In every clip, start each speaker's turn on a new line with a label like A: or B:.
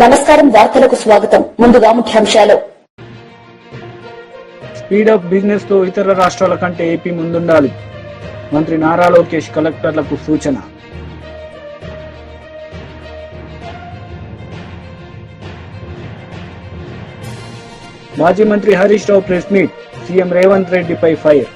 A: నమస్కారం వార్తలకు స్వాగతం ముందుగా ముఖ్యాంశాలు
B: స్పీడ్ అప్ బిజినెస్ తో ఇతర రాష్ట్రాల కంటే ఏపీ ముందుండాలి మంత్రి నారా లోకేష్ కలెక్టర్లకు సూచన మాజీ మంత్రి Harish Rao press meet CM Revanth రెడ్డిపై ఫైర్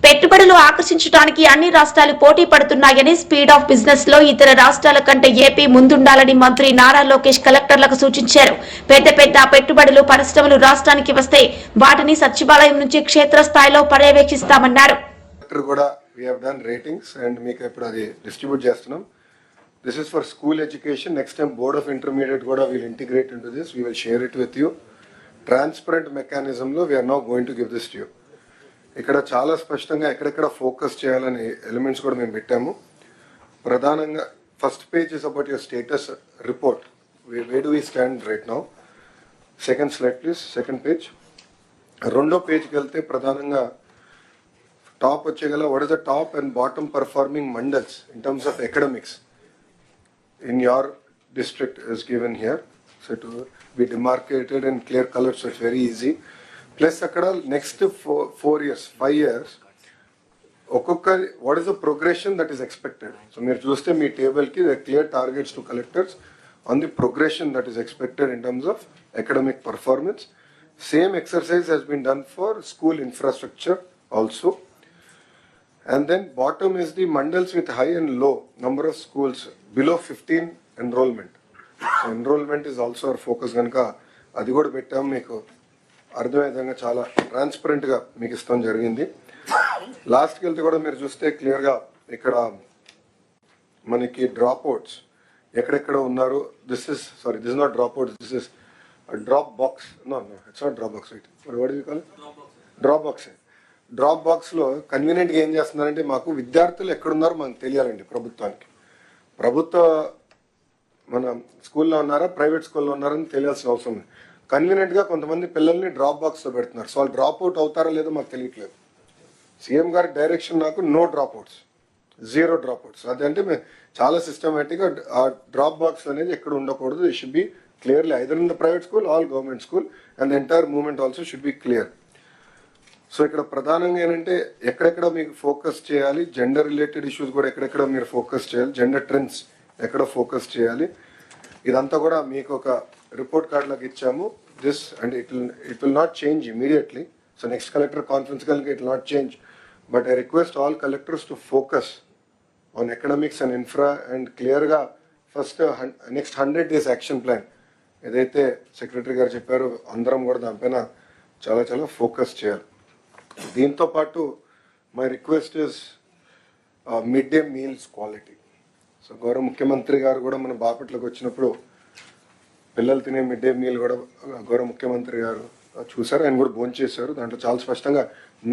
C: పెట్టుబడులు ఆకర్షించడానికి అన్ని రాష్ట్రాలు పోటీ పడుతున్నాయని స్పీడ్ ఆఫ్ బిజినెస్ లో ఇతర రాష్ట్రాల కంటే ఏపీ ముందుండాలని మంత్రి నారా లోకేష్ కలెక్టర్లకు సూచించారు. పెద్ద పెట్టుబడులు పరిశ్రమలు రాష్ట్రానికి వస్తే వాటిని సచివాలయం నుంచి క్షేత్రస్థాయిలో పర్యవేక్షిస్తామన్నారు.
D: This is for school education. Next time Board of Intermediate Goda will integrate into this. We will share it with you. Transparent mechanism lo we are now going to give this to you. ఇక్కడ చాలా స్పష్టంగా ఎక్కడెక్కడ focus చేయాలని elements కూడా మేము పెట్టాము. ప్రధానంగా first page is about your status report. Where do we stand right now. Second slide please. Second page. రెండో పేజ్కి వెళ్తే ప్రధానంగా టాప్ వచ్చేగల what is the top and bottom performing mandals in terms of academics in your district is given here, so to be demarcated in clear colors, so it's very easy. Plus akkada next 4 years 5 years okokka what is the progression that is expected. So meer chuste mee table ki the clear targets to collectors on the progression that is expected in terms of academic performance. Same exercise has been done for school infrastructure also. And then bottom is the mandals with high and low number of schools below 15 enrollment. So enrollment is also our focus ganaka adi kuda pettam meeku ardhamayedanga chaala transparent ga meeku istam jarigindi. Last ki velte kuda meer chuste clear ga ikkada maniki dropouts ekkada unnaru. This is not dropouts, this is a drop box. No, it's not drop box, right? What do you call it? Drop box. Drop box లో convenient గా ఏం చేస్తున్నారంటే మాకు విద్యార్థులు ఎక్కడున్నారో మనకు తెలియాలండి. ప్రభుత్వ మన స్కూల్లో ఉన్నారా ప్రైవేట్ స్కూల్లో ఉన్నారని తెలియాల్సిన అవసరం ఉంది. కన్వీనియంట్ గా కొంతమంది పిల్లల్ని డ్రాప్ బాక్స్ లో పెడుతున్నారు. సో వాళ్ళు డ్రాప్ అవుట్ అవుతారో లేదో మాకు తెలియట్లేదు. సీఎం గారి డైరెక్షన్ నాకు no dropouts, 0 dropouts. అదంటే మేము చాలా సిస్టమేటిక్ గా ఆ డ్రాప్ బాక్స్ అనేది ఎక్కడ ఉండకూడదు. It should be clearly either in the private school all government school and the entire movement also should be clear. So ఇక్కడ ప్రధానంగా ఏంటంటే ఎక్కడెక్కడ మీకు ఫోకస్ చేయాలి, జెండర్ రిలేటెడ్ ఇష్యూస్ కూడా ఎక్కడెక్కడ మీరు ఫోకస్ చేయాలి, జెండర్ ట్రెండ్స్ ఎక్కడ ఫోకస్ చేయాలి, ఇదంతా కూడా మీకు ఒక రిపోర్ట్ కార్డ్ లాగా ఇచ్చాము. This and it will not change immediately. So next collector conference కనుక it will not change. But I request all collectors to focus on economics and infra and క్లియర్గా first next 100 days action plan ఏదైతే secretary గారు చెప్పారో అందరం కూడా దానిపైన చాలా focus చేయాలి. దీంతో పాటు my request is mid day meals quality. So గౌరవ ముఖ్యమంత్రి గారు కూడా మన బాపట్లకు వచ్చినప్పుడు పిల్లలు తినే మిడ్ డే మీల్ కూడా గౌరవ ముఖ్యమంత్రి గారు చూశారు, ఆయన కూడా భోంచేశారు. దాంట్లో చాలా స్పష్టంగా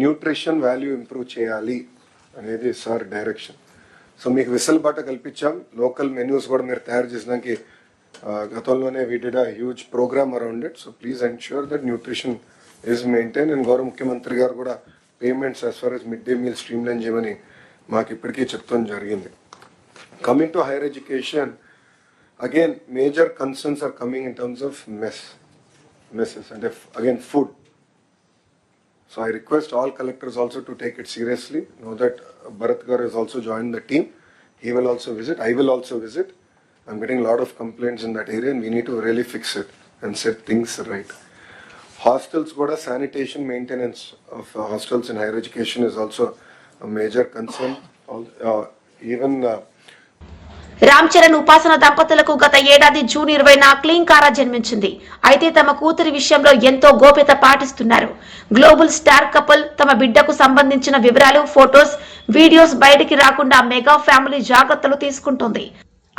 D: న్యూట్రిషన్ వాల్యూ ఇంప్రూవ్ చేయాలి అనేది సార్ డైరెక్షన్. సో మీకు వెసులుబాట కల్పించాం. లోకల్ మెన్యూస్ కూడా మీరు తయారు చేసినానికి గతంలోనే we did a huge program around it. So please ensure that nutrition is maintained and గౌరవ ముఖ్యమంత్రి గారు కూడా payments as far as mid day meal streamline చేయమని మాకు ఇప్పటికీ చెప్తాం జరిగింది. Coming to higher education again major concerns are coming in terms of messes అంటే again food. So I request all collectors also to take it seriously. Know that Bharat garu has also joined the team. He will also visit. I will also visit. I'm getting a lot of complaints in that area and we need to really fix it and set things right. Hostels kuda sanitation maintenance of hostels in higher education is also a major concern. Even
C: Ram Charan ఉపాసన దంపతులకు గత ఏడాది June 20న clean కారా జన్మించింది. అయితే తమ కూతురి విషయంలో ఎంతో గోప్యత పాటిస్తున్నారు. గ్లోబల్ స్టార్ కపుల్ తమ బిడ్డకు సంబంధించిన వివరాలు, ఫోటోస్, వీడియోస్ బయటికి రాకుండా మెగా ఫ్యామిలీ జాగ్రత్తలు తీసుకుంటుంది.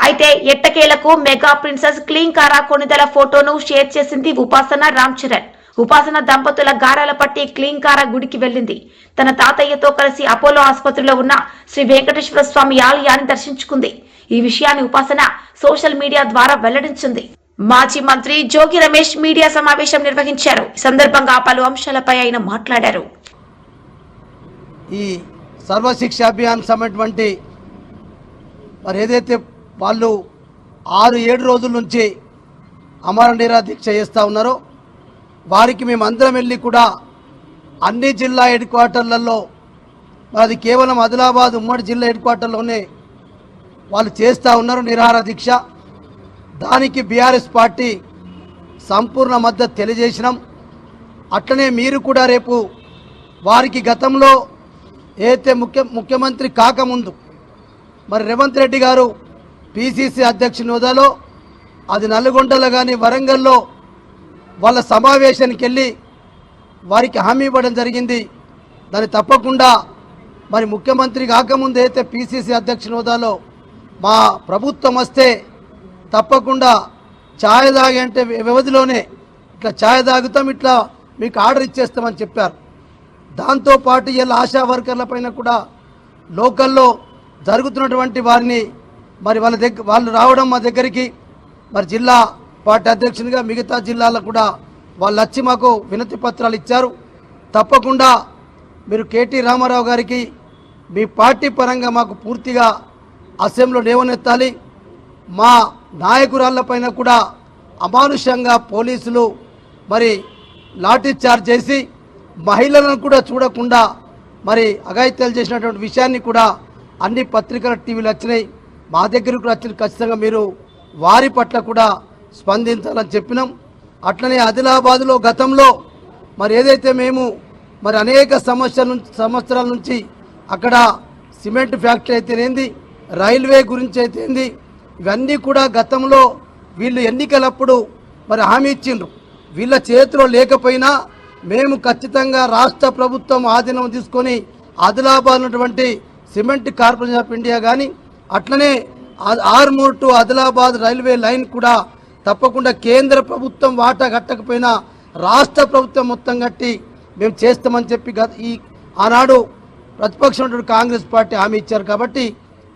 C: అయితే ఎట్టకేలకు మెగా ప్రిన్సెస్ క్లీన్ కారా కొనిదల ఫోటోను షేర్ చేసింది ఉపాసన రామ్ చరణ్. ఉపాసన దంపతుల గారాల పట్టి క్లీన్ కారా గుడికి వెళ్లింది. తన తాతయ్యతో కలిసి అపోలో ఆసుపత్రిలో ఉన్న శ్రీ వెంకటేశ్వర స్వామి ఆలయాన్ని దర్శించుకుంది. ఈ విషయాన్ని ఉపాసన సోషల్ మీడియా ద్వారా వెల్లడించింది. మాజీ మంత్రి జోగి రమేష్ మీడియా సమావేశం నిర్వహించారు. ఈ సందర్భంగా పలు అంశాలపై ఆయన మాట్లాడారు.
E: ఈ సర్వశిక్ష అభియాన్ సమైనటువంటి మరి ఏదైతే వాళ్ళు 6-7 రోజుల నుంచి అమర నిరాదీక్ష చేస్తూ ఉన్నారో వారికి మేమందరం వెళ్ళి కూడా అన్ని జిల్లా హెడ్ క్వార్టర్లలో అది కేవలం ఆదిలాబాద్ ఉమ్మడి జిల్లా హెడ్ క్వార్టర్లోనే వాళ్ళు చేస్తూ ఉన్నారు నిరాహార దీక్ష. దానికి బీఆర్ఎస్ పార్టీ సంపూర్ణ మద్దతు తెలియజేసినాం. అట్లనే మీరు కూడా రేపు వారికి గతంలో ఏదైతే ముఖ్యమంత్రి కాకముందు మరి రేవంత్ రెడ్డి గారు పిసిసి అధ్యక్షుని హోదాలో అది నల్గొండలో కానీ వరంగల్లో వాళ్ళ సమావేశానికి వెళ్ళి వారికి హామీ ఇవ్వడం జరిగింది. దాన్ని తప్పకుండా మరి ముఖ్యమంత్రి కాకముందు అయితే పిసిసి అధ్యక్షుని హోదాలో మా ప్రభుత్వం వస్తే తప్పకుండా ఛాయ్ తాగే అంటే వ్యవధిలోనే ఇట్లా ఛాయ్ తాగుతాం, ఇట్లా మీకు ఆర్డర్ ఇచ్చేస్తామని చెప్పారు. దాంతోపాటు ఇలా ఆశా వర్కర్ల పైన కూడా లోకల్లో జరుగుతున్నటువంటి వారిని మరి వాళ్ళు రావడం మా దగ్గరికి మరి జిల్లా పార్టీ అధ్యక్షునిగా మిగతా జిల్లాలకు కూడా వాళ్ళు వచ్చి మాకు వినతి పత్రాలు ఇచ్చారు. తప్పకుండా మీరు కేటీ రామారావు గారికి మీ పార్టీ పరంగా మాకు పూర్తిగా అసెంబ్లీలో లేవనెత్తాలి. మా నాయకురాళ్లపైన కూడా అమానుషంగా పోలీసులు మరి లాఠీ చార్జ్ చేసి మహిళలను కూడా చూడకుండా మరి అఘాయిత్యాలు చేసినటువంటి విషయాన్ని కూడా అన్ని పత్రికల టీవీలు వచ్చినాయి, మా దగ్గర కూడా వచ్చిన. ఖచ్చితంగా మీరు వారి పట్ల కూడా స్పందించాలని చెప్పినాం. అట్లనే ఆదిలాబాద్లో గతంలో మరి ఏదైతే మేము మరి అనేక సంవత్సరాల నుంచి అక్కడ సిమెంట్ ఫ్యాక్టరీ అయితేనేంది, రైల్వే గురించి అయితేంది, ఇవన్నీ కూడా గతంలో వీళ్ళు ఎన్నికలప్పుడు మరి హామీ ఇచ్చిండ్రు. వీళ్ళ చేతిలో లేకపోయినా మేము ఖచ్చితంగా రాష్ట్ర ప్రభుత్వం ఆధీనం తీసుకొని ఆదిలాబాద్ ఉన్నటువంటి సిమెంట్ కార్పొరేషన్ ఆఫ్ ఇండియా కానీ అట్లనే Armoor to Adilabad railway line కూడా తప్పకుండా కేంద్ర ప్రభుత్వం వాటా కట్టకపోయినా రాష్ట్ర ప్రభుత్వం మొత్తం కట్టి మేము చేస్తామని చెప్పి ఆనాడు ప్రతిపక్షం కాంగ్రెస్ పార్టీ హామీ ఇచ్చారు. కాబట్టి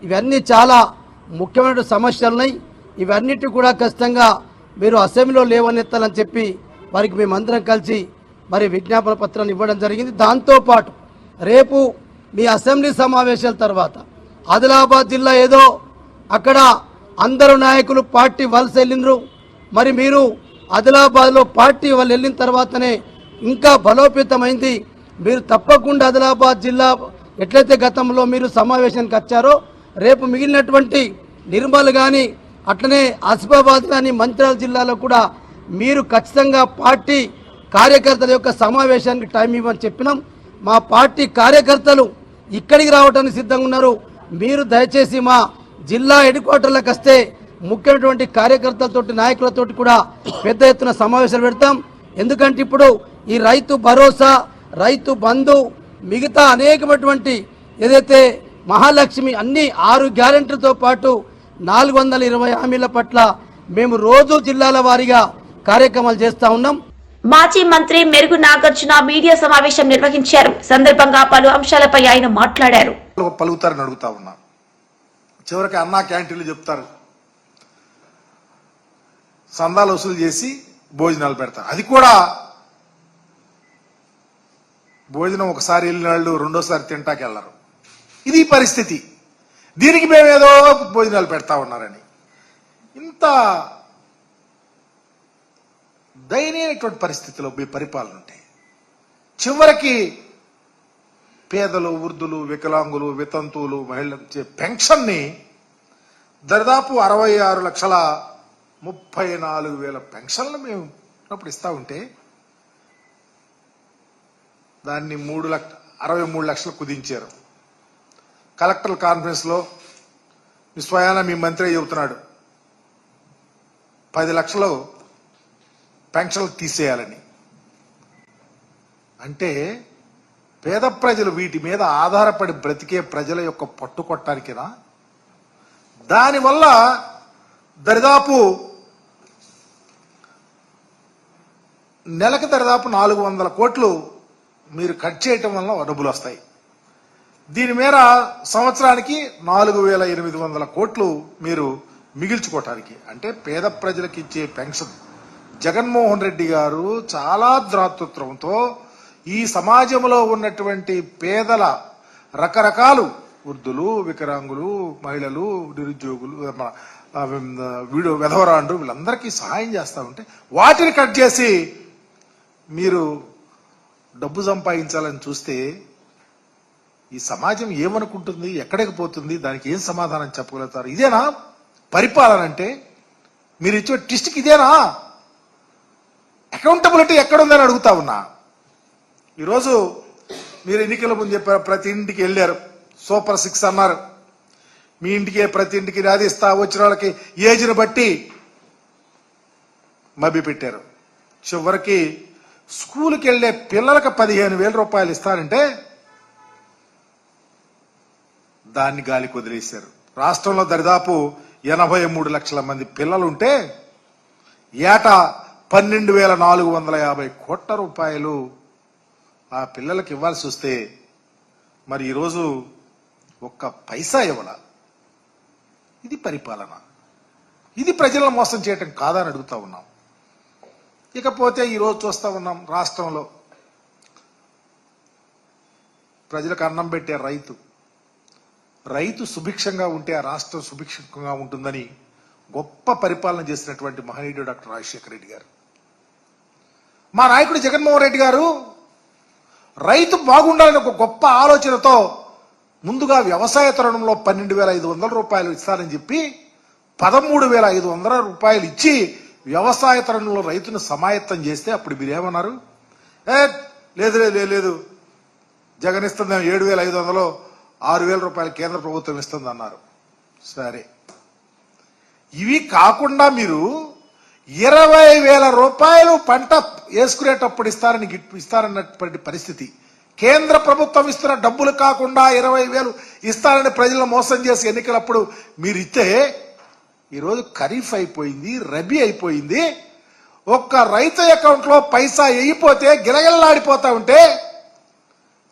E: ఇవన్నీ చాలా ముఖ్యమైన సమస్యలు ఉన్నాయి. ఇవన్నిటి కూడా ఖచ్చితంగా మీరు అసెంబ్లీలో లేవనెత్తాలని చెప్పి వారికి మేమందరం కలిసి మరి విజ్ఞాపన పత్రాన్ని ఇవ్వడం జరిగింది. దాంతోపాటు రేపు మీ అసెంబ్లీ సమావేశాల తర్వాత ఆదిలాబాద్ జిల్లా ఏదో అక్కడ అందరూ నాయకులు పార్టీ వలస వెళ్ళిండ్రు, మరి మీరు ఆదిలాబాద్లో పార్టీ వాళ్ళు వెళ్ళిన తర్వాతనే ఇంకా బలోపేతమైంది. మీరు తప్పకుండా ఆదిలాబాద్ జిల్లా ఎట్లయితే గతంలో మీరు సమావేశానికి వచ్చారో రేపు మిగిలినటువంటి నిర్మల్ కానీ అట్లనే ఆసిఫాబాద్ కానీ మంచిర్యాల జిల్లాలో కూడా మీరు ఖచ్చితంగా పార్టీ కార్యకర్తల యొక్క సమావేశానికి టైం ఇవ్వని చెప్పినాం. మా పార్టీ కార్యకర్తలు ఇక్కడికి రావడానికి సిద్ధంగా ఉన్నారు. మీరు దయచేసి మా జిల్లా హెడ్ క్వార్టర్లకు వస్తే ముఖ్యమైనటువంటి కార్యకర్తలతోటి నాయకులతోటి కూడా పెద్ద ఎత్తున సమావేశాలు పెడతాం. ఎందుకంటే ఇప్పుడు ఈ రైతు భరోసా, రైతు బంధు, మిగతా అనేకమైనటువంటి ఏదైతే మహాలక్ష్మి అన్ని 6 గ్యారెంటీలతో పాటు 420 హామీల పట్ల మేము రోజు జిల్లాల వారీగా కార్యక్రమాలు చేస్తా ఉన్నాం.
C: మాజీ మంత్రి మెరుగు నాగార్జున మీడియా సమావేశం నిర్వహించారు. సందర్భంగా పలు అంశాలపై ఆయన మాట్లాడారు.
F: పలుకుతారని అడుగుతా ఉన్నా. చివరికి అన్నా క్యాంటీన్లు చెప్తారు, సందాలు వసూలు చేసి భోజనాలు పెడతారు. అది కూడా భోజనం ఒకసారి వెళ్ళిన వాళ్ళు రెండోసారి తింటాకి వెళ్ళరు. ఇది పరిస్థితి. దీనికి మేమేదో భోజనాలు పెడతా ఉన్నారని ఇంత దయనీయమైనటువంటి పరిస్థితిలో మీ పరిపాలన ఉంటే చివరికి పేదలు, వృద్ధులు, వికలాంగులు, వితంతువులు, మహిళలు పెన్షన్ని దాదాపు 66,34,000 పెన్షన్లు మేము అప్పుడు ఇస్తా ఉంటే దాన్ని 63 లక్షలు కుదించారు. కలెక్టర్ కాన్ఫరెన్స్ లో స్వయాన మీ మంత్రి చెబుతున్నాడు 10 లక్షలు పెన్షన్లు తీసేయాలని. అంటే పేద ప్రజలు వీటి మీద ఆధారపడి బ్రతికే ప్రజల యొక్క పట్టుకొట్టడానికినా? దానివల్ల దరిదాపు నెలకు దరిదాపు 400 కోట్లు మీరు కట్ చేయటం వల్ల డబ్బులు వస్తాయి. దీని మీద సంవత్సరానికి 4,800 కోట్లు మీరు మిగిల్చుకోవటానికి, అంటే పేద ప్రజలకు ఇచ్చే పెన్షన్. జగన్మోహన్ రెడ్డి గారు చాలా దాతృత్వంతో ఈ సమాజంలో ఉన్నటువంటి పేదల రకరకాలు వృద్ధులు, వికలాంగులు, మహిళలు, నిరుద్యోగులు, వెధవరాండ్రు వీళ్ళందరికీ సహాయం చేస్తా ఉంటే వాటిని కట్ చేసి మీరు డబ్బు సంపాదించాలని చూస్తే ఈ సమాజం ఏమనుకుంటుంది, ఎక్కడికి పోతుంది, దానికి ఏం సమాధానం చెప్పగలుగుతారు? ఇదేనా పరిపాలన అంటే? మీరు ఇచ్చే ట్విస్ట్కి ఇదేనా అకౌంటబిలిటీ ఎక్కడుందని అడుగుతా ఉన్నా. ఈరోజు మీరు ఎన్నికల ముందు చెప్పారు, ప్రతి ఇంటికి వెళ్ళారు, సూపర్ 6 అన్నారు. మీ ఇంటికే ప్రతి ఇంటికి అది ఇస్తా, వచ్చిన వాళ్ళకి ఏజ్ని బట్టి మభ్య పెట్టారు. చివరికి స్కూల్కి వెళ్లే పిల్లలకు 15,000 రూపాయలు ఇస్తారంటే దాన్ని గాలికి వదిలేశారు. రాష్ట్రంలో దరిదాపు 83 లక్షల మంది పిల్లలుంటే ఏటా 12,450 కోట్ల రూపాయలు ఆ పిల్లలకు ఇవ్వాల్సి వస్తే మరి ఈరోజు ఒక్క పైసా ఇవ్వాల. ఇది పరిపాలన? ఇది ప్రజలను మోసం చేయటం కాదా అని అడుగుతా ఉన్నాం. ఇకపోతే ఈరోజు చూస్తా ఉన్నాం, రాష్ట్రంలో ప్రజలకు అన్నం పెట్టే రైతు సుభిక్షంగా ఉంటే ఆ రాష్ట్రం సుభిక్షంగా ఉంటుందని గొప్ప పరిపాలన చేసినటువంటి మహనీయుడు డాక్టర్ రాజశేఖర రెడ్డి గారు. మా నాయకుడు జగన్మోహన్ రెడ్డి గారు రైతు బాగుండాలని ఒక గొప్ప ఆలోచనతో ముందుగా వ్యవసాయ తరుణంలో 12,500 రూపాయలు ఇస్తారని చెప్పి 13,500 రూపాయలు ఇచ్చి వ్యవసాయ తరుణంలో రైతును సమాయత్తం చేస్తే అప్పుడు మీరేమన్నారు? లేదు జగన్ ఇస్తుంది 7,500, 6,000 రూపాయలు కేంద్ర ప్రభుత్వం ఇస్తుంది అన్నారు. సరే, ఇవి కాకుండా మీరు 20,000 రూపాయలు పంట వేసుకునేటప్పుడు ఇస్తారన్నటువంటి పరిస్థితి, కేంద్ర ప్రభుత్వం ఇస్తున్న డబ్బులు కాకుండా 20,000 ఇస్తారని ప్రజలను మోసం చేసి ఎన్నికలప్పుడు మీరు ఇస్తే ఈరోజు ఖరీఫ్ అయిపోయింది, రబీ అయిపోయింది. ఒక్క రైతు అకౌంట్ లో పైసా వేయిపోతే గిలగిల్లాడిపోతా ఉంటే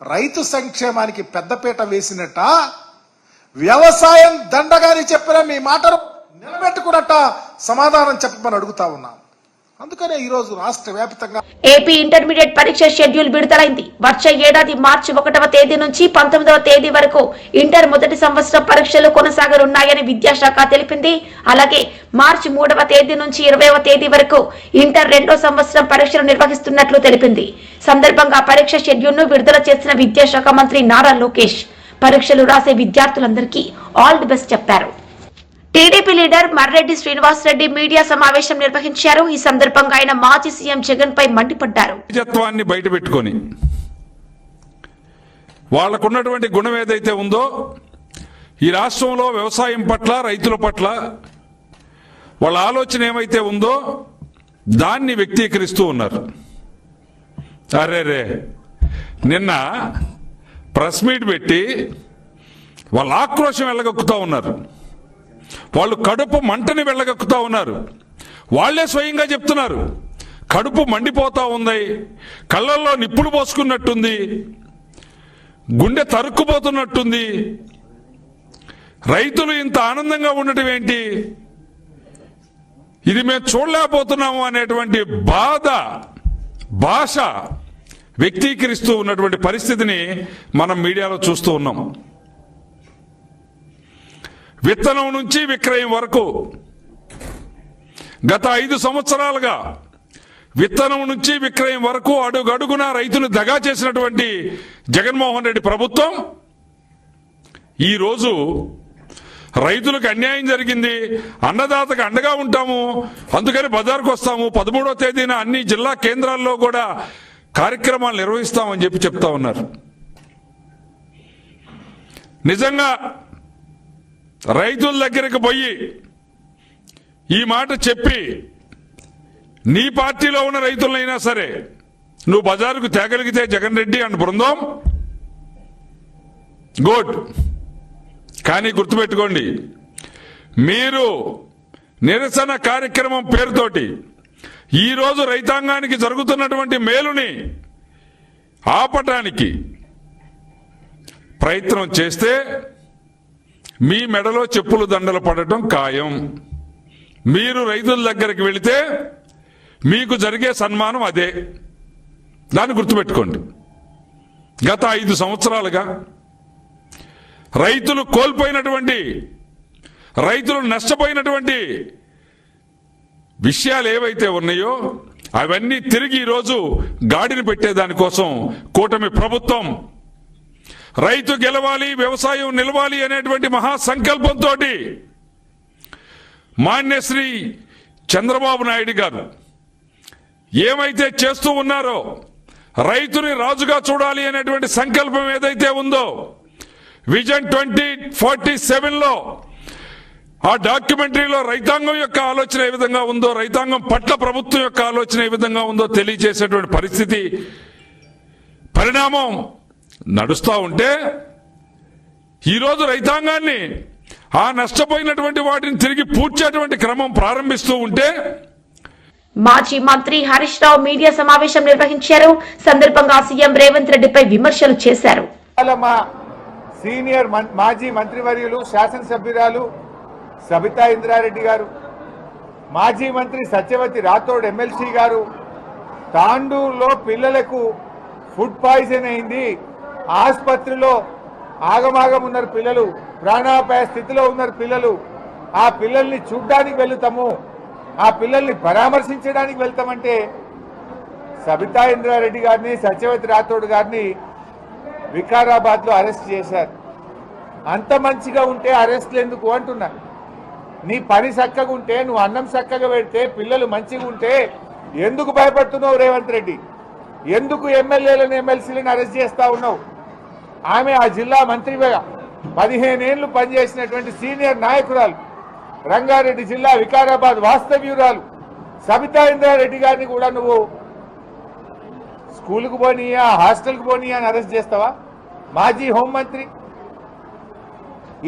F: రైతు సంక్షేమానికి పెద్దపీట వేసినట్ట, వ్యవసాయం దండగాని చెప్పిన మీ మాటను నిలబెట్టుకున్నట్ట సమాధానం చెప్పమని అడుగుతా ఉన్నాం. అందుకనే ఈ రోజు రాష్ట్ర వ్యాప్తంగా
C: ఏపీ ఇంటర్మీడియట్ పరీక్ష షెడ్యూల్ విడుదలైంది. వచ్చే ఏడాది మార్చి 1వ తేదీ నుంచి 19వ తేదీ వరకు ఇంటర్ మొదటి సంవత్సరం పరీక్షలు కొనసాగనున్నాయని విద్యాశాఖ తెలిపింది. అలాగే మార్చి 3వ తేదీ నుంచి 20వ తేదీ వరకు ఇంటర్ 2వ సంవత్సరం పరీక్షలు నిర్వహిస్తున్నట్లు తెలిపింది. సందర్భంగా పరీక్ష షెడ్యూల్ ను విడుదల చేసిన విద్యాశాఖ మంత్రి నారా లోకేష్ పరీక్షలు రాసే విద్యార్థులందరికీ ఆల్ ది బెస్ట్ చెప్పారు. TDP leader Marreddy Srinivasareddy media సమావేశం నిర్వహించారు. ఈ సందర్భంగా ఆయన మాజీ సీఎం జగన్ పై మండిపడ్డారు.
G: నిజత్వాన్ని బయట పెట్టుకొని వాళ్లకున్నటువంటి గుణం ఏదైతే ఉందో ఈ రాష్ట్రంలో వ్యవసాయం పట్ల, రైతుల పట్ల వాళ్ళ ఆలోచన ఏమైతే ఉందో దాన్ని వ్యక్తీకరిస్తూ ఉన్నారు. అరేరే, నిన్న ప్రెస్ మీట్ పెట్టి వాళ్ళ ఆక్రోశం వెళ్ళగక్కుతా ఉన్నారు. వాళ్ళు కడుపు మంటని వెళ్ళగక్కుతా ఉన్నారు. వాళ్లే స్వయంగా చెప్తున్నారు, కడుపు మండిపోతా ఉంది, కళ్ళల్లో నిప్పులు పోసుకున్నట్టుంది, గుండె తరుక్కుపోతున్నట్టుంది, రైతులు ఇంత ఆనందంగా ఉండటం ఏంటి, ఇది మేము చూడలేకపోతున్నాము అనేటువంటి భాష వ్యక్తీకరిస్తూ ఉన్నటువంటి పరిస్థితిని మనం మీడియాలో చూస్తూ ఉన్నాం. విత్తనం నుంచి విక్రయం వరకు గత 5 సంవత్సరాలుగా విత్తనం నుంచి విక్రయం వరకు అడుగడుగున రైతును దగా చేసినటువంటి జగన్మోహన్ రెడ్డి ప్రభుత్వం ఈరోజు రైతులకు అన్యాయం జరిగింది, అన్నదాతకు అండగా ఉంటాము, అందుకని బజార్కు వస్తాము, 13వ తేదీన అన్ని జిల్లా కేంద్రాల్లో కూడా కార్యక్రమాలు నిర్వహిస్తామని చెప్పి చెప్తా ఉన్నారు. నిజంగా రైతుల దగ్గరకు పోయి ఈ మాట చెప్పి నీ పార్టీలో ఉన్న రైతులైనా సరే నువ్వు బజారుకు తేగలిగితే జగన్ రెడ్డి అండ్ బృందం గుడ్. కానీ గుర్తుపెట్టుకోండి, మీరు నిరసన కార్యక్రమం పేరుతోటి ఈరోజు రైతాంగానికి జరుగుతున్నటువంటి మేలుని ఆపటానికి ప్రయత్నం చేస్తే మీ మెడలో చెప్పులు దండలు పడటం ఖాయం. మీరు రైతుల దగ్గరికి వెళితే మీకు జరిగే సన్మానం అదే. దాన్ని గుర్తుపెట్టుకోండి. గత 5 సంవత్సరాలుగా రైతులు కోల్పోయినటువంటి, రైతులు నష్టపోయినటువంటి విషయాలు ఏవైతే ఉన్నాయో అవన్నీ తిరిగి ఈరోజు గాడిని పెట్టేదానికోసం కూటమి ప్రభుత్వం రైతు గెలవాలి, వ్యవసాయం నిలవాలి అనేటువంటి మహాసంకల్పంతో మాన్యశ్రీ చంద్రబాబు నాయుడు గారు ఏమైతే చేస్తూ ఉన్నారో, రైతుని రాజుగా చూడాలి అనేటువంటి సంకల్పం ఏదైతే ఉందో, విజన్ 2047లో ఆ డాక్యుమెంటరీలో రైతాంగం యొక్క ఆలోచన ఏ విధంగా ఉందో, రైతాంగం పట్ల ప్రభుత్వం యొక్క ఆలోచన ఏ విధంగా ఉందో తెలియజేసేటువంటి పరిస్థితి, పరిణామం నడుస్తూ ఉంటే ఈరోజు రైతాంగాన్ని ఆ నష్టపోయినటువంటి వాటిని తిరిగి పూడ్చేటువంటి క్రమం ప్రారంభిస్తూ ఉంటే
C: మాజీ మంత్రి హరీష్ రావు మీడియా సమావేశం నిర్వహించారు. సందర్భంగా సీఎం రేవంత్ రెడ్డిపై విమర్శలు చేశారు.
H: మా సీనియర్ మాజీ మంత్రివర్యులు శాసనసభ్యురాలు సబితా ఇంద్రారెడ్డి గారు, మాజీ మంత్రి సత్యవతి రాథోడ్ ఎమ్మెల్సీ గారు, తాండూరులో పిల్లలకు ఫుడ్ పాయిజన్ అయింది, ఆసుపత్రిలో ఆగమాగం ఉన్నారు పిల్లలు, ప్రాణాపాయ స్థితిలో ఉన్నారు పిల్లలు, ఆ పిల్లల్ని చూడ్డానికి వెళ్తాము, ఆ పిల్లల్ని పరామర్శించడానికి వెళ్తామంటే సబితా ఇంద్రారెడ్డి గారిని, సత్యవతి రాథోడ్ గారిని వికారాబాద్లో అరెస్ట్ చేశారు. అంత మంచిగా ఉంటే అరెస్ట్లు ఎందుకు అంటున్నా. నీ పని చక్కగా ఉంటే, నువ్వు అన్నం చక్కగా పెడితే, పిల్లలు మంచిగా ఉంటే ఎందుకు భయపడుతున్నావు రేవంత్ రెడ్డి? ఎందుకు ఎమ్మెల్యేలను ఎమ్మెల్సీలను అరెస్ట్ చేస్తా ఉన్నావు? ఆమె ఆ జిల్లా మంత్రిగా 15 ఏళ్లు పనిచేసినటువంటి సీనియర్ నాయకురాలు, రంగారెడ్డి జిల్లా వికారాబాద్ వాస్తవ్యురాలు సబితా ఇంద్రారెడ్డి గారిని కూడా నువ్వు స్కూల్కు పోనీయా, హాస్టల్కి పోనీయా అని అరెస్ట్ చేస్తావా? మాజీ హోంమంత్రి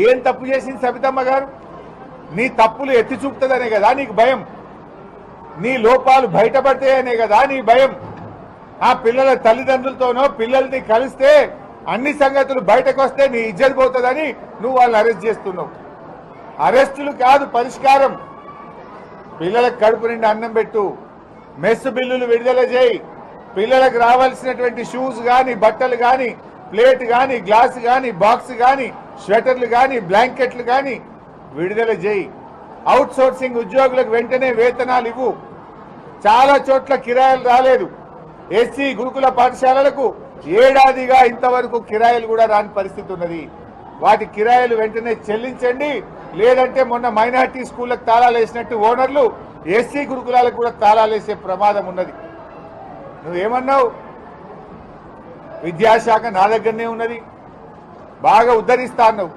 H: ఏం తప్పు చేసింది సబితమ్మ గారు? నీ తప్పులు ఎత్తి చూపుతుందనే కదా నీకు భయం, నీ లోపాలు బయటపడతాయనే కదా నీ భయం. ఆ పిల్లల తల్లిదండ్రులతోనో పిల్లల్ని కలిస్తే అన్ని సంగతులు బయటకు వస్తే నీ ఇజ్జత్ పోతుందని నువ్వు వాళ్ళని అరెస్ట్ చేస్తున్నావు. అరెస్టులు కాదు పరిష్కారం. పిల్లలకు కడుపు నిండి అన్నం పెట్టు, మెస్ బిల్లులు విడుదల చేయి, పిల్లలకు రావాల్సినటువంటి షూస్ కానీ, బట్టలు కానీ, ప్లేట్ కానీ, గ్లాస్ కానీ, బాక్స్ కానీ, స్వెటర్లు కానీ, బ్లాంకెట్లు కానీ విడుదల చేయి. అవుట్ సోర్సింగ్ ఉద్యోగులకు వెంటనే వేతనాలు ఇవ్వు. చాలా చోట్ల కిరాయిలు రాలేదు. ఎస్సీ గురుకుల పాఠశాలలకు ఏడాదిగా ఇంతవరకు కిరాయిలు కూడా రాని పరిస్థితి ఉన్నది. వాటి కిరాయిలు వెంటనే చెల్లించండి, లేదంటే మొన్న మైనార్టీ స్కూళ్లకు తాళాలు వేసినట్టు ఓనర్లు ఎస్సీ గురుకులాలకు కూడా తాళాలు వేసే ప్రమాదం ఉన్నది. నువ్వేమన్నావు? విద్యాశాఖ నా దగ్గరనే ఉన్నది, బాగా ఉద్ధరిస్తా అన్నావు.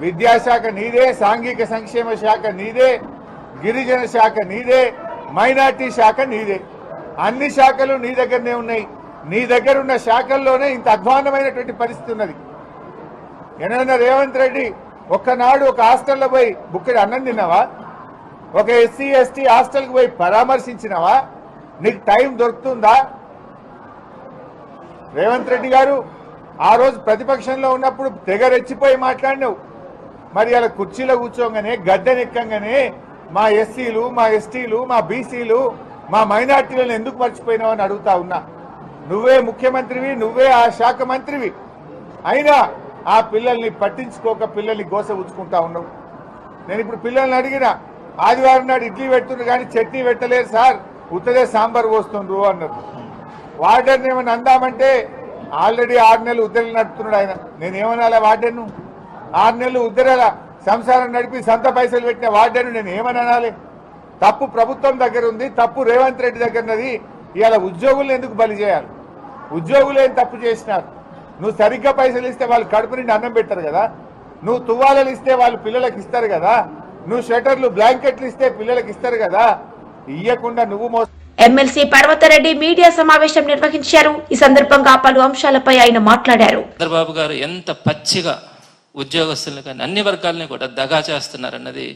H: విద్యాశాఖ నీదే, సాంఘిక సంక్షేమ శాఖ నీదే, గిరిజన శాఖ నీదే, మైనార్టీ శాఖ నీదే. అన్ని శాఖలు నీ దగ్గరనే ఉన్నాయి. నీ దగ్గర ఉన్న శాఖల్లోనే ఇంత అధ్వాన్నమైనటువంటి పరిస్థితి ఉన్నది. ఏమైనా రేవంత్ రెడ్డి ఒక్కనాడు ఒక హాస్టల్లో పోయి బుక్కడి అన్నం తిన్నావా? ఒక ఎస్సీ ఎస్టీ హాస్టల్కి పోయి పరామర్శించినావా? నీకు టైం దొరుకుతుందా? రేవంత్ రెడ్డి గారు ఆ రోజు ప్రతిపక్షంలో ఉన్నప్పుడు తెగ రెచ్చిపోయి మాట్లాడినావు. మరి అలా కుర్చీలో కూర్చోగానే, గద్దెనెక్కంగానే మా ఎస్సీలు, మా ఎస్టీలు, మా బీసీలు, మా మైనార్టీలను ఎందుకు మర్చిపోయినావు అని అడుగుతా ఉన్నా. నువ్వే ముఖ్యమంత్రివి, నువ్వే ఆ శాఖ మంత్రివి, అయినా ఆ పిల్లల్ని పట్టించుకోక పిల్లల్ని గోస ఉంచుకుంటా ఉన్నావు. నేను ఇప్పుడు పిల్లల్ని అడిగిన, ఆదివారం నాడు ఇడ్లీ పెడుతుండ్రు కానీ చట్నీ పెట్టలేరు సార్, ఉత్తరే సాంబార్ పోస్తుండ్రు అన్నారు. వార్డెన్ ఏమని అందామంటే ఆల్రెడీ 6 నెలలు ఉద్దరలు నడుపుతున్నాడు ఆయన. నేనేమనాలా వార్డెన్? 6 నెలలు ఉద్దరల సంసారం నడిపి సొంత పైసలు పెట్టిన వార్డెన్ నేను ఏమని అనాలి? తప్పు ప్రభుత్వం దగ్గర ఉంది, తప్పు రేవంత్ రెడ్డి దగ్గర ఉన్నది. ఇవాళ ఉద్యోగులను ఎందుకు బలి చేయాలి? ఉద్యోగులు ఏం తప్పు చేసినారు? నువ్వు సరిగ్గా పైసలు ఇస్తే వాళ్ళు కడుపు నిండి అన్నం పెడతారు కదా, నువ్వు తువ్వాలలు ఇస్తే వాళ్ళు పిల్లలకు ఇస్తారు కదా, నువ్వు షటర్లు బ్లాంకెట్లు ఇస్తే పిల్లలకు ఇస్తారు కదా, ఇయ్యకుండా నువ్వు
C: ఎమ్మెల్సీ పర్వతరెడ్డి మీడియా సమావేశం నిర్వహించారు. ఈ సందర్భంగా పలు అంశాలపై ఆయన మాట్లాడారు.
I: చంద్రబాబు గారు ఎంత పచ్చిగా ఉద్యోగస్తులను కానీ అన్ని వర్గాలని కూడా దగా చేస్తున్నారన్నది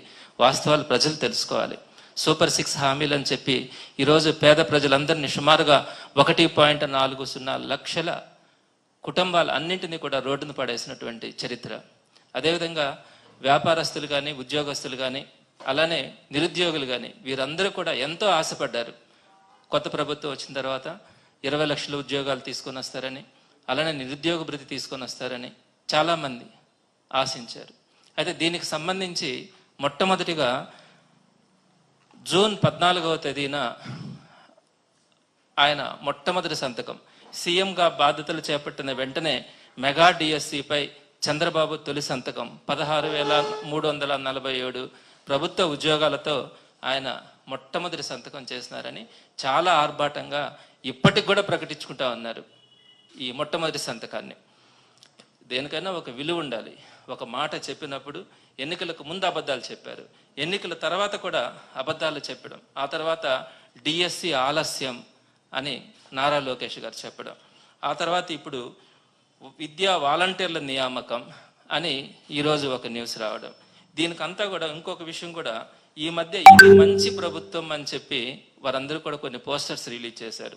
I: వాస్తవాలు ప్రజలు తెలుసుకోవాలి. సూపర్ 6 హామీలు అని చెప్పి ఈరోజు పేద ప్రజలందరినీ సుమారుగా 1.40 లక్షల కుటుంబాలు అన్నింటినీ కూడా రోడ్డున పడేసినటువంటి చరిత్ర. అదేవిధంగా వ్యాపారస్తులు కానీ, ఉద్యోగస్తులు కానీ, అలానే నిరుద్యోగులు కానీ వీరందరూ కూడా ఎంతో ఆశపడ్డారు. కొత్త ప్రభుత్వం వచ్చిన తర్వాత 20 లక్షల ఉద్యోగాలు తీసుకొని వస్తారని, అలానే నిరుద్యోగ భృతి తీసుకొని వస్తారని చాలామంది ఆశించారు. అయితే దీనికి సంబంధించి మొట్టమొదటిగా జూన్ 14వ తేదీన ఆయన మొట్టమొదటి సంతకం సీఎంగా బాధ్యతలు చేపట్టిన వెంటనే మెగా డిఎస్సిపై చంద్రబాబు తొలి సంతకం 16,347 ప్రభుత్వ ఉద్యోగాలతో ఆయన మొట్టమొదటి సంతకం చేసినారని చాలా ఆర్భాటంగా ఇప్పటికి కూడా ప్రకటించుకుంటా ఉన్నారు. ఈ మొట్టమొదటి సంతకాన్ని దేనికైనా ఒక విలువ ఉండాలి. ఒక మాట చెప్పినప్పుడు ఎన్నికలకు ముందు అబద్ధాలు చెప్పారు, ఎన్నికల తర్వాత కూడా అబద్ధాలు చెప్పడం, ఆ తర్వాత డిఎస్సి ఆలస్యం అని నారా లోకేష్ గారు చెప్పడం, ఆ తర్వాత ఇప్పుడు విద్యా వాలంటీర్ల నియామకం అని ఈరోజు ఒక న్యూస్ రావడం. దీనికంతా కూడా ఇంకొక విషయం కూడా, ఈ మధ్య ఇది మంచి ప్రభుత్వం అని చెప్పి వారందరూ కూడా కొన్ని పోస్టర్స్ రిలీజ్ చేశారు.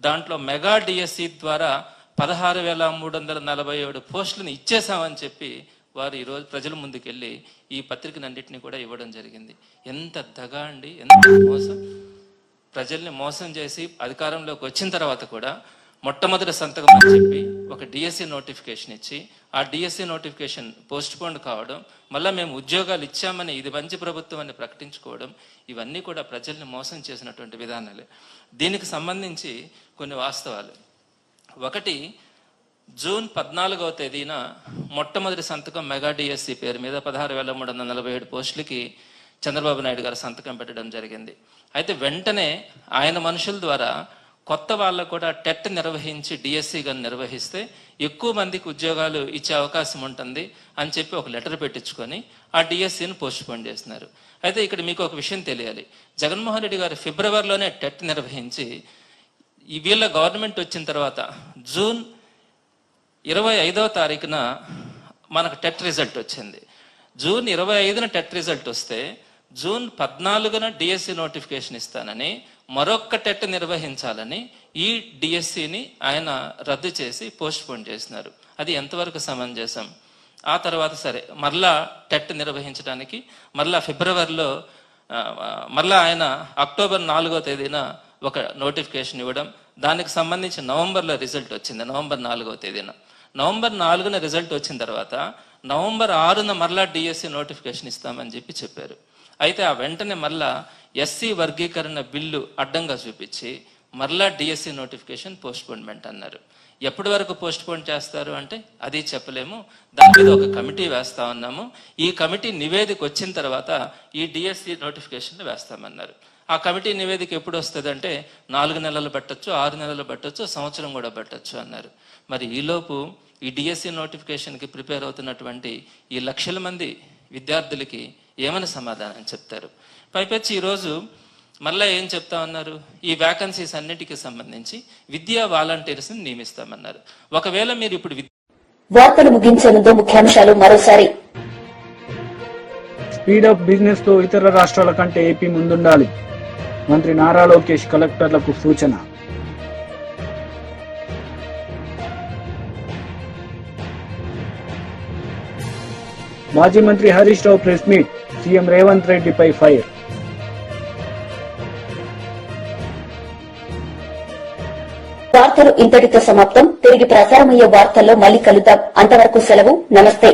I: దాంట్లో మెగా డిఎస్సి ద్వారా 16,347 పోస్టులను ఇచ్చేసామని చెప్పి వారు ఈరోజు ప్రజల ముందుకెళ్ళి ఈ పత్రికనన్నింటినీ కూడా ఇవ్వడం జరిగింది. ఎంత దగా అండి, ఎంత మోసం! ప్రజల్ని మోసం చేసి అధికారంలోకి వచ్చిన తర్వాత కూడా మొట్టమొదటి సంతకం అని చెప్పి ఒక డిఎస్సి నోటిఫికేషన్ ఇచ్చి ఆ డిఎస్సి నోటిఫికేషన్ పోస్ట్ పోన్ కావడం, మళ్ళీ మేము ఉద్యోగాలు ఇచ్చామని ఇది మంచి ప్రభుత్వం అని ప్రకటించుకోవడం, ఇవన్నీ కూడా ప్రజల్ని మోసం చేసినటువంటి విధానాలే. దీనికి సంబంధించి కొన్ని వాస్తవాలు. ఒకటి, జూన్ 14వ తేదీన మొట్టమొదటి సంతకం మెగా డిఎస్సి పేరు మీద 16,347 పోస్టులకి చంద్రబాబు నాయుడు గారు సంతకం పెట్టడం జరిగింది. అయితే వెంటనే ఆయన మనుషుల ద్వారా కొత్త వాళ్ళకు కూడా టెట్ నిర్వహించి డిఎస్సి గాని నిర్వహిస్తే ఎక్కువ మందికి ఉద్యోగాలు ఇచ్చే అవకాశం ఉంటుంది అని చెప్పి ఒక లెటర్ పెట్టించుకొని ఆ డిఎస్సిని పోస్ట్ పోన్ చేస్తున్నారు. అయితే ఇక్కడ మీకు ఒక విషయం తెలియాలి, జగన్మోహన్ రెడ్డి గారు ఫిబ్రవరిలోనే టెట్ నిర్వహించి ఈ వీళ్ళ గవర్నమెంట్ వచ్చిన తర్వాత జూన్ 25వ తారీఖున మనకు టెట్ రిజల్ట్ వచ్చింది. జూన్ 25న టెట్ రిజల్ట్ వస్తే జూన్ 14న డిఎస్సి నోటిఫికేషన్ ఇస్తానని, మరొక్క టెట్ నిర్వహించాలని ఈ డిఎస్సిని ఆయన రద్దు చేసి పోస్ట్ పోన్ చేసినారు. అది ఎంతవరకు సమంజసం? ఆ తర్వాత సరే మరలా టెట్ నిర్వహించడానికి మరలా ఫిబ్రవరిలో మరలా ఆయన అక్టోబర్ 4వ తేదీన ఒక నోటిఫికేషన్ ఇవ్వడం, దానికి సంబంధించి నవంబర్లో రిజల్ట్ వచ్చింది. నవంబర్ 4వ తేదీన, నవంబర్ 4న రిజల్ట్ వచ్చిన తర్వాత నవంబర్ 6న మరలా డిఎస్సి నోటిఫికేషన్ ఇస్తామని చెప్పారు. అయితే ఆ వెంటనే మరలా ఎస్సీ వర్గీకరణ బిల్లు అడ్డంగా చూపించి మరలా డిఎస్సి నోటిఫికేషన్ పోస్ట్ పోన్మెంట్ అన్నారు. ఎప్పటి వరకు పోస్ట్ పోన్ చేస్తారు అంటే అది చెప్పలేము, దాని మీద ఒక కమిటీ వేస్తా ఉన్నాము, ఈ కమిటీ నివేదిక వచ్చిన తర్వాత ఈ డిఎస్సి నోటిఫికేషన్ వేస్తామన్నారు. ఆ కమిటీ నివేదిక ఎప్పుడు వస్తుంది అంటే 4 నెలలు పట్టొచ్చు, 6 నెలలు పట్టొచ్చు, సంవత్సరం కూడా పట్టొచ్చు అన్నారు. మరి ఈలోపు ఈ డిఎస్సి నోటిఫికేషన్కి ప్రిపేర్ అవుతున్నటువంటి ఈ లక్షల మంది విద్యార్థులకి ఏమని సమాధానం చెప్తారు? పైపెచ్చి ఈరోజు మళ్ళీ ఏం చెప్తా ఉన్నారు, ఈ వ్యాకన్సీస్ అన్నిటికీ సంబంధించి విద్యా వాలంటీర్స్ ని నియమిస్తామన్నారు. ఒకవేళ మీరు ఇప్పుడు
A: వార్తలు ముగించే ముందు ముఖ్యాంశాలు మరోసారి.
B: స్పీడప్ బిజినెస్ తో ఇతర రాష్ట్రాల కంటే ఏపీ ముందుండాలి. మంత్రి నారా లోకేష్ కలెక్టర్లకు సూచన. మాజీ మంత్రి Harish Rao press meet, CM Revanth రెడ్డిపై ఫైర్.
A: వార్తలు ఇంతటితో సమాప్తం. తిరిగి ప్రసారమయ్యే వార్తల్లో మళ్ళీ కలుద్దాం. అంతవరకు సెలవు. నమస్తే.